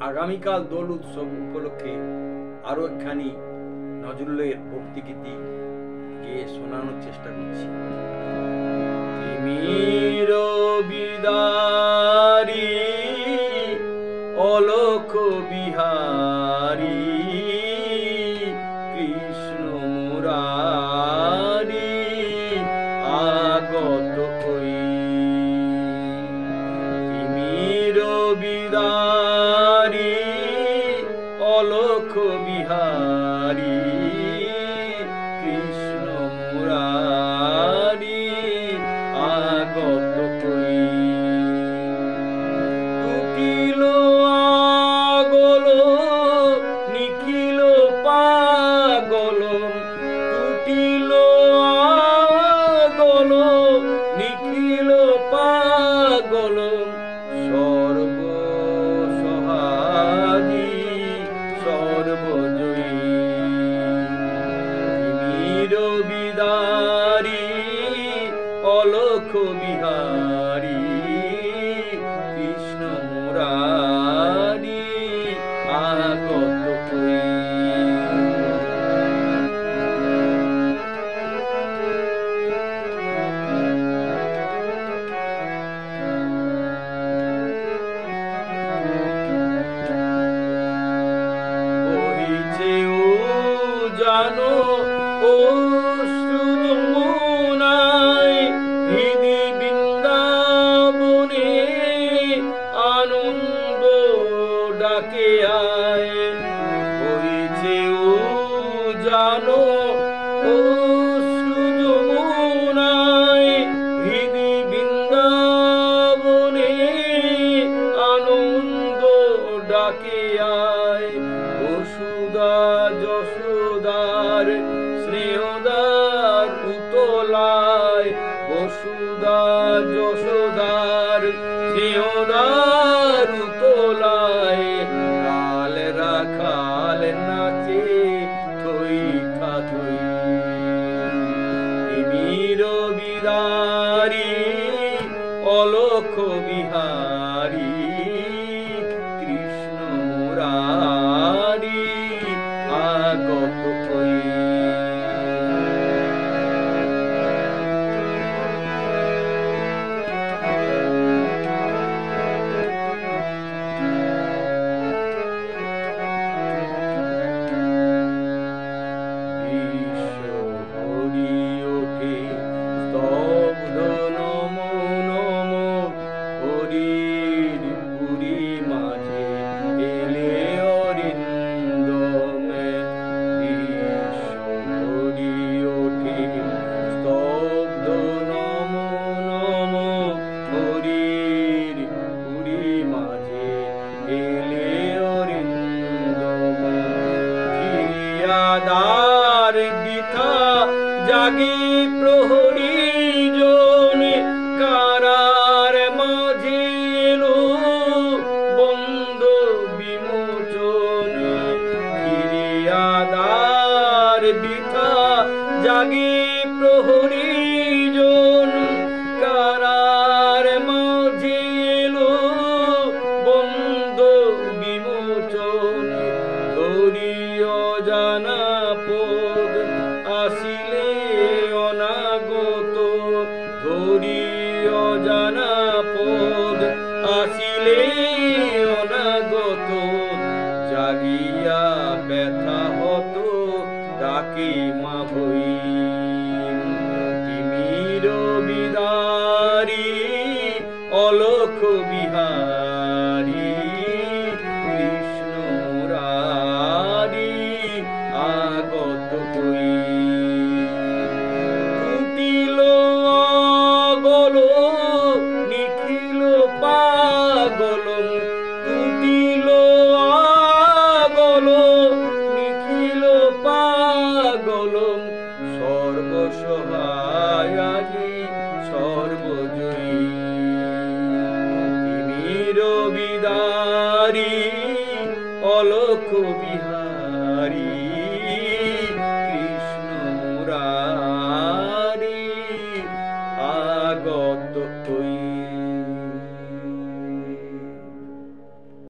আগামীকাল দোল উৎসব উপলক্ষে আরো একখানি নজরুলের ভক্তিগীতি গিয়ে শোনানোর চেষ্টা করছি। তিমির বিদারি অলোক বিহারী কৃষ্ণ মুরারি আগত হই। তিমির বিদারি অলোক বিহারী কৃষ্ণ মুরারি আগত হই। টুটিল আগল নিখিল পাগল, টুটিল আগল নিখিল পাগল সর্বসহায়ী সর্বজয়ী। তিমির বিদারি অলোক বিহারী কৃষ্ণ মুরারি আগত হই। বহিছে ও জানো ও যমুনায় হৃদি বৃন্দাবনে আনন্দ ডাকে আয়। বহিছে ও জানো ও যমুনায় হৃদি বৃন্দাবনে আনন্দ ডাকে আয়। বসুধা যশোদার স্নেহদার পুতলায়, বসুধা যশোদার স্নেহদার পুতলায় কাল রাখাল নাচে থই থই। তিমির বিদারি অলোক বিহারী কৃষ্ণ মুরারি আগত হই। দার বৃথা জাগে প্রহরী জন, কারার মাঝে এলো বন্ধ বিমোচন। কিরিয়াদার বৃথা জাগে প্রহরী জন, কারার মাঝে এলো বন্ধ বিমোচন। ধরিয় জানা পদ আসিলে অনাগত, ধরিয় জানা পদ আসিলে অনাগত। জাগিয়া ব্যথা হত ডাকে মা ভই। তিমির বিদারি অলোক বিহারী কৃষ্ণ মুরারি আগত হই। টুটিল আগল নিখিল পাগল, টুটিল আগল নিখিল পাগল সর্বসহায়ী সর্বজয়ী। তিমির বিদারি অলোক